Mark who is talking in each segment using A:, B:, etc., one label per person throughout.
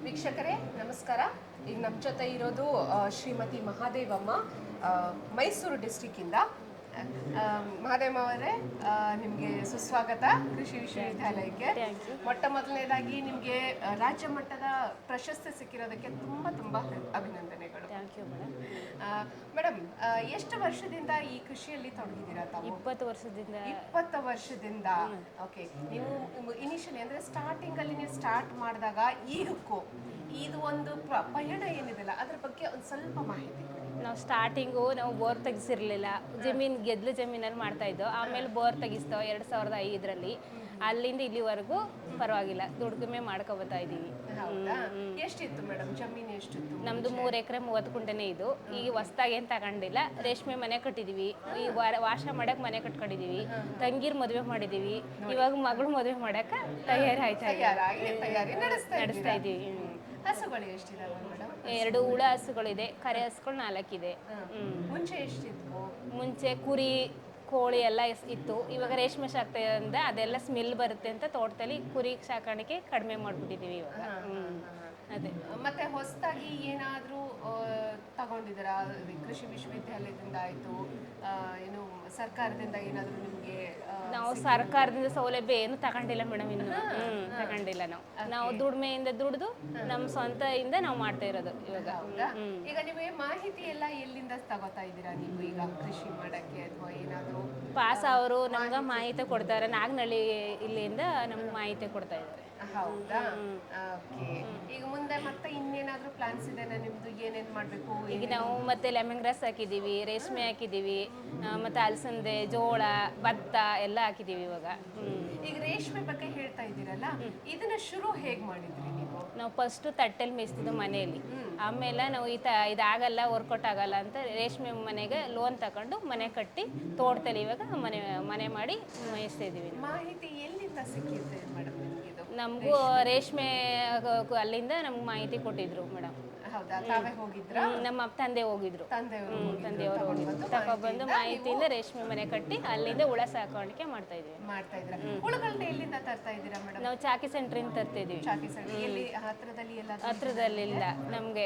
A: ವೀಕ್ಷಕರೇ ನಮಸ್ಕಾರ. ಈಗ ನಮ್ಮ ಜೊತೆ ಇರೋದು ಶ್ರೀಮತಿ ಮಹಾದೇವಮ್ಮ, ಮೈಸೂರು ಡಿಸ್ಟಿಕ್ಕಿಂದ. ಮಹಾದೇವಮ್ಮ ಅವರೇ, ನಿಮಗೆ ಸುಸ್ವಾಗತ ಕೃಷಿ ವಿಶ್ವವಿದ್ಯಾಲಯಕ್ಕೆ. ಮೊಟ್ಟ ಮೊದಲನೇದಾಗಿ ನಿಮಗೆ ರಾಜ್ಯ ಮಟ್ಟದ ಪ್ರಶಸ್ತಿ ಸಿಕ್ಕಿರೋದಕ್ಕೆ ತುಂಬ ತುಂಬ ಅಭಿನಂದನೆಗಳು. ಮೇಡಮ್, ಎಷ್ಟು ವರ್ಷದಿಂದ ಈ ಕೃಷಿಯಲ್ಲಿ ತೊಡಗಿದ್ದೀರಾ ತಾವು?
B: 20 ವರ್ಷದಿಂದ.
A: 20 ವರ್ಷದಿಂದ. ಓಕೆ. ನೀವು ಇನಿಷಿಯಲಿ ಅಂದರೆ ಸ್ಟಾರ್ಟಿಂಗಲ್ಲಿ ನೀವು ಸ್ಟಾರ್ಟ್ ಮಾಡಿದಾಗ ಈಗಕ್ಕೂ ಇದು ಒಂದು ಪಯಣ ಏನಿದೆಯಲ್ಲ ಅದ್ರ ಬಗ್ಗೆ ಒಂದು ಸ್ವಲ್ಪ ಮಾಹಿತಿ.
B: ನಾವು ಸ್ಟಾರ್ಟಿಂಗು ಬೋರ್ ತೆಗಿಸಿರ್ಲಿಲ್ಲ, ಗೆದ್ಲು ಜಮೀನಲ್ಲಿ ಮಾಡ್ತಾ ಇದ್ದೋ. ಆಮೇಲೆ ಬೋರ್ ತೆಗಿಸ್ತೋ 2005ರಲ್ಲಿ. ಅಲ್ಲಿಂದ ಇಲ್ಲಿವರೆಗೂ ಪರವಾಗಿಲ್ಲ ದುಡ್ಕಮೆ ಮಾಡ್ಕೊಬತ್ತಾ ಇದ್ದೀವಿ.
A: ಎಷ್ಟಿತ್ತು ಮೇಡಮ್ ಜಮೀನು? ಎಷ್ಟಿತ್ತು?
B: ನಮ್ದು 3 ಎಕರೆ 30 ಗುಂಟೆನೇ ಇದು. ಈಗ ಹೊಸ್ದಾಗಿ ಏನು ತಗೊಂಡಿಲ್ಲ. ರೇಷ್ಮೆ ಮನೆ ಕಟ್ಟಿದೀವಿ, ಈ ವಾಶ ಮಾಡಕ್ ಮನೆ ಕಟ್ಕೊಂಡಿದೀವಿ, ತಂಗಿರ್ ಮದುವೆ ಮಾಡಿದೀವಿ, ಇವಾಗ ಮಗಳು ಮದುವೆ ಮಾಡಕ ತಯಾರಿ ಆಯ್ತಾ ನಡೆಸ್ತಾ ಇದೀವಿ.
A: ಹಸುಗಳು ಎಷ್ಟಿದಾವೆ ಮೇಡಮ್?
B: 2 ಹುಳ ಹಸುಗಳಿದೆ, ಕರೆ ಹಸುಗಳು 4 ಇದೆ.
A: ಮುಂಚೆ ಎಷ್ಟಿದ್ವು?
B: ಮುಂಚೆ ಕುರಿ ಕೋಳಿ ಎಲ್ಲ ಇತ್ತು. ಇವಾಗ ರೇಷ್ಮೆ ಸಾಕ್ತಾ ಅದೆಲ್ಲ ಸ್ಮೆಲ್ ಬರುತ್ತೆ ಅಂತ ತೋಟದಲ್ಲಿ ಕುರಿ ಸಾಕಾಣಿಕೆ ಕಡಿಮೆ ಮಾಡ್ಬಿಟ್ಟಿದೀವಿ ಇವಾಗ. ಅದೇ.
A: ಮತ್ತೆ ಹೊಸದಾಗಿ ಏನಾದರೂ ತಗೊಂಡಿದ್ದೀರಾ? ಕೃಷಿ ವಿಶ್ವವಿದ್ಯಾಲಯದಿಂದ ಆಯಿತು, ಏನು ಸರ್ಕಾರದಿಂದ ಏನಾದರೂ ನಿಮಗೆ?
B: ನಾವು ಸರ್ಕಾರದಿಂದ ಸೌಲಭ್ಯ ಏನು ತಗೊಂಡಿಲ್ಲ ಮೇಡಮ್, ಇನ್ನು ತಗೊಂಡಿಲ್ಲ. ನಾವು ದುಡಿಮೆಯಿಂದ ದುಡ್ದು ನಮ್ಮ ಸ್ವಂತದಿಂದ ನಾವು ಮಾಡ್ತಾ ಇರೋದು ಇವಾಗ.
A: ಈಗ ನಿಮಗೆ ಮಾಹಿತಿ ಎಲ್ಲ ಎಲ್ಲಿಂದ ತಗೋತಾ ಇದ್ದೀರಾ ನೀವು ಈಗ ಕೃಷಿ ಮಾಡಕ್ಕೆ, ಅಥವಾ ಏನಾದರೂ?
B: ಪಾಸ್ ಅವರು ನಮ್ಗೆ ಮಾಹಿತಿ ಕೊಡ್ತಾರೆ. ನಾಗನಹಳ್ಳಿ ಇಲ್ಲಿಂದ ನಮ್ಗೆ ಮಾಹಿತಿ ಕೊಡ್ತಾ ಇದ್ದಾರೆ.
A: ಹೌದಾ? ಓಕೆ. ಈಗ ಮುಂದೆ ಮತ್ತೆ ಇನ್ನೇನಾದ್ರೂ ಪ್ಲಾನ್ಸ್ ಇದೆನಾ ನಿಮ್ದು? ಏನೇನ್ ಮಾಡ್ಬೇಕು?
B: ಈಗ ನಾವು ಮತ್ತೆ ಲೆಮನ್ ಗ್ರಾಸ್ ಹಾಕಿದೀವಿ, ರೇಷ್ಮೆ ಹಾಕಿದೀವಿ, ಮತ್ತೆ ಅಲಸಂದೆ, ಜೋಳ, ಭತ್ತ ಎಲ್ಲ ಹಾಕಿದೀವಿ ಇವಾಗ.
A: ಈಗ ರೇಷ್ಮೆ ಬಗ್ಗೆ ಹೇಳ್ತಾ ಇದ್ದೀರಲ್ಲ, ಇದನ್ನ ಶುರು ಹೇಗ್ ಮಾಡಿದ್ರಿ ನೀವು?
B: ನಾವು ಫಸ್ಟ್ ತಟ್ಟೆಲಿ ಮೇಯಿಸ್ತಿದ್ವು ಮನೆಯಲ್ಲಿ. ಆಮೇಲೆ ನಾವು ಇದಾಗಲ್ಲ, ವರ್ಕೌಟ್ ಆಗಲ್ಲ ಅಂತ ರೇಷ್ಮೆ ಮನೆಗೆ ಲೋನ್ ತಗೊಂಡು ಮನೆ ಕಟ್ಟಿ ತೋಟದಲ್ಲಿ ಇವಾಗ ಮನೆ ಮಾಡಿ ಮೇಯಿಸ್ತಾ ಇದೀವಿ.
A: ಮಾಹಿತಿ ಎಲ್ಲಿಂದ ಸಿಕ್ಕಿದೆ ಮೇಡಮ್ ನಿಮ್ಗೆ?
B: ನಮಗೂ ರೇಷ್ಮೆ ಅಲ್ಲಿಂದ ನಮ್ಗೆ ಮಾಹಿತಿ ಕೊಟ್ಟಿದ್ರು ಮೇಡಮ್.
A: ಹೌದಾ? ತಾವೇ ಹೋಗಿದ್ರಾ?
B: ನಮ್ಮ ತಂದೆ ಹೋಗಿದ್ರು. ತಂದೆಯವರು ಹೋಗಿದ್ರು. ತಗೊಬಂದು ಮಾಹಿತಿಯಿಂದ ರೇಷ್ಮೆ ಮನೆ ಕಟ್ಟಿ ಅಲ್ಲಿಂದ ಹುಳ ಸಾಕಾಣಿಕೆ ಮಾಡ್ತಾ ಇದೀವಿ.
A: ಹುಳುಗಳನ್ನ ಎಲ್ಲಿಂದ ತರ್ತಾ ಇದ್ದೀರಾ ಮೇಡಮ್?
B: ನಾವು ಚಾಕಿ ಸೆಂಟ್ರಿಂದ ತರ್ತಾ ಇದೀವಿ. ಹತ್ರದಲ್ಲಿಲ್ಲ ನಮ್ಗೆ.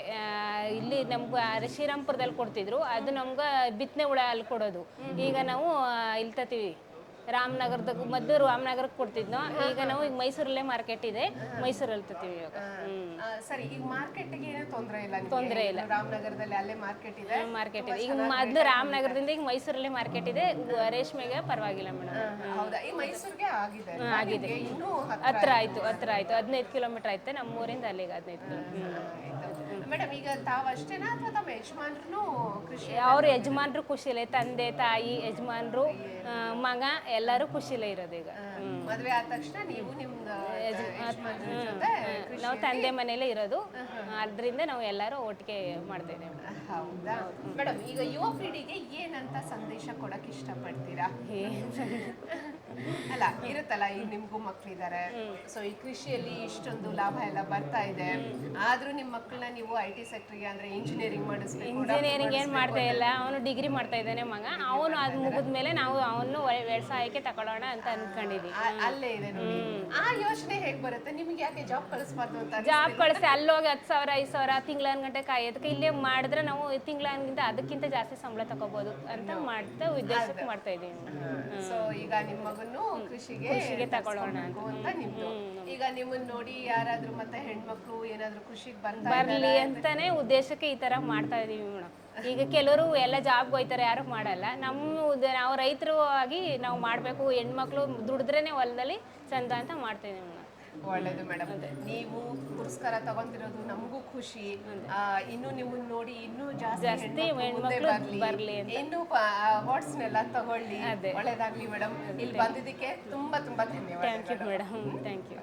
B: ಇಲ್ಲಿ ನಮ್ಗೆ ಶ್ರೀರಾಮ್ಪುರದಲ್ಲಿ ಕೊಡ್ತಿದ್ರು, ಅದು ನಮ್ಗೆ ಬಿತ್ತನೆ ಹುಳ ಅಲ್ಲಿ ಕೊಡೋದು. ಈಗ ನಾವು ಇಲ್ಲಿ ತರ್ತೀವಿ ರಾಮನಗರದ ಮೊದಲು ರಾಮನಗರಕ್ಕೆ ಕೊಡ್ತಿದ್ನೋ, ಈಗ ನಾವು ಈಗ ಮೈಸೂರಲ್ಲೇ ಮಾರ್ಕೆಟ್ ಇದೆ, ಮೈಸೂರಲ್ಲಿ ತರ್ತೀವಿ ಇವಾಗ.
A: ಸರಿ. ಈಗ ಮಾರ್ಕೆಟ್ಗೆ ಏನೂ
B: ತೊಂದರೆ ಇಲ್ಲ.
A: ರಾಮನಗರದಲ್ಲಿ ಅಲ್ಲೇ ಮಾರ್ಕೆಟ್ ಇದೆ.
B: ಈಗ ಮೊದಲು ರಾಮನಗರದಿಂದ ಈಗ ಮೈಸೂರಲ್ಲೇ ಮಾರ್ಕೆಟ್ ಇದೆ. ರೇಷ್ಮೆಗೆ ಪರವಾಗಿಲ್ಲ ಮೇಡಮ್.
A: ಹೌದಾ? ಈ ಮೈಸೂರಿಗೆ ಆಗಿದೆ?
B: ಹತ್ರ ಆಯ್ತು 15 ಕಿಲೋಮೀಟರ್ ಆಯ್ತು ನಮ್ಮೂರಿಂದ ಅಲ್ಲಿಗೆ. 15 ಕಿಲೋಮೀಟರ್.
A: ಮೇಡಮ್, ಈಗ ತಾವು ಅಷ್ಟೇನಾ ಅಥವಾ ತಮ್ಮ ಯಜಮಾನ್ರು ಕೃಷಿ?
B: ಅವ್ರ ಯಜಮಾನ್ರು ಖುಷಿಲೇ, ತಂದೆ ತಾಯಿ ಯಜಮಾನ್ರು ಮಗ ಎಲ್ಲರೂ ಖುಷಿಲೇ ಇರೋದು ಈಗ.
A: ಮದುವೆ ಆದ ತಕ್ಷಣ ನೀವು
B: ನಾವು ತಂದೆ ಮನೇಲೇ ಇರೋದು, ಅದರಿಂದ ನಾವು ಎಲ್ಲರೂ ಒಟ್ಟಿಗೆ ಮಾಡ್ತಾ ಇದ್ದೇವೆ.
A: ಹೌದಾ ಮೇಡಮ್? ಈಗ ಯುವ ಪೀಳಿಗೆ ಏನಂತ ಸಂದೇಶ ಕೊಡಕ್ ಇಷ್ಟಪಡ್ತೀರಾ? ಅಲ್ಲ, ಇರುತ್ತಲ್ಲ, ಈಗ ನಿಮ್ಗೂ ಮಕ್ಳಿದ್ದಾರೆ, ಸೊ ಈ ಕೃಷಿಯಲ್ಲಿ ಇಷ್ಟೊಂದು ಲಾಭ ಎಲ್ಲ ಬರ್ತಾ ಇದೆ, ಆದ್ರೂ ನಿಮ್ ಮಕ್ಕಳನ್ನ ನೀವು IT ಸೆಕ್ಟರ್ಗೆ ಅಂದ್ರೆ ಇಂಜಿನಿಯರಿಂಗ್ ಮಾಡಿಸ್ಬೇಕು.
B: ಇಂಜಿನಿಯರಿಂಗ್ ಏನ್ ಮಾಡ್ತಾ ಇಲ್ಲ, ಅವನು ಡಿಗ್ರಿ ಮಾಡ್ತಾ ಇದ್ದಾನೆ ಮಗ. ಅವನು ಅದು ಮುಗಿದ್ಮೇಲೆ ನಾವು ಅವನು ವ್ಯವಸಾಯಕ್ಕೆ ತಗೊಳ್ಳೋಣ ಅಂತ ಅನ್ಕೊಂಡಿದೀವಿ.
A: ಅಲ್ಲೇ ಇದೆ ನೋಡಿ. ಆ ಯೋಚನೆ ಹೇಗ್ ಬರುತ್ತೆ ನಿಮ್ಗೆ? ಯಾಕೆ ಜಾಬ್ ಕಳಿಸ್ಬಾರ್ದು ಅಂತ?
B: ಜಾಬ್ ಕಳಿಸಿ ಅಲ್ಲೋಗಿ 10,000 5,000 ತಿಂಗಳನ್ಗಂಟೆ ಕಾಯೋದಕ್ಕೆ ಇಲ್ಲೇ ಮಾಡಿದ್ರೆ ನಾವು ತಿಂಗಳನ್ಗಿಂತ ಅದಕ್ಕಿಂತ ಜಾಸ್ತಿ ಸಂಬಳ ತಗೋಬಹುದು ಅಂತ ಮಾಡ್ತಾ ಉದ್ದೇಶಕ್ಕೆ ಮಾಡ್ತಾ ಇದೀವಿ.
A: ಸೊ ಈಗ ನಿಮ್ಮ ಮಗನ್ನು ಕೃಷಿಗೆ ತಗೊಳ್ಳೋಣ ಅಂತ ನಿಮ್ದು. ಈಗ ನಿಮ್ಮನ್ನ ನೋಡಿ ಯಾರಾದ್ರೂ ಮತ್ತೆ ಹೆಣ್ಮಕ್ಳು ಏನಾದ್ರೂ ಕೃಷಿಗೆ
B: ಬರ್ಲಿ ಅಂತಾನೆ ಉದ್ದೇಶಕ್ಕೆ ಈ ತರ ಮಾಡ್ತಾ ಇದೀವಿ ಮೇಡಮ್. ಈಗ ಕೆಲವರು ಎಲ್ಲ ಜಾಬ್ಗೆ ಹೋಯ್ತಾರೆ, ಯಾರು ಮಾಡಲ್ಲ. ನಾವು ರೈತರು ಆಗಿ ನಾವು ಮಾಡ್ಬೇಕು, ಹೆಣ್ಮಕ್ಳು ದುಡಿದ್ರೇನೆ ಹೊಲದಲ್ಲಿ ಚಂದ ಅಂತ ಮಾಡ್ತಾ ಇದೀವಿ ಮೇಡಮ್.
A: ಒಳ್ಳೇದು ಮೇಡಮ್. ನೀವು ಪುರಸ್ಕಾರ ತಗೊಂತಿರೋದು ನಮಗೂ ಖುಷಿ. ಇನ್ನು ನಿಮ್ಮನ್ನ ನೋಡಿ ಇನ್ನೂ ಜಾಸ್ತಿ ಬರ್ಲಿ, ಇನ್ನು ಅವಾರ್ಡ್ಸ್ನೆಲ್ಲ ತಗೊಳ್ಳಿ. ಒಳ್ಳೇದಾಗ್ಲಿ ಮೇಡಮ್. ಇಲ್ಲಿ ಬಂದಿದ್ದಕ್ಕೆ ತುಂಬಾ ಧನ್ಯವಾದ.
B: Thank you madam. Thank you.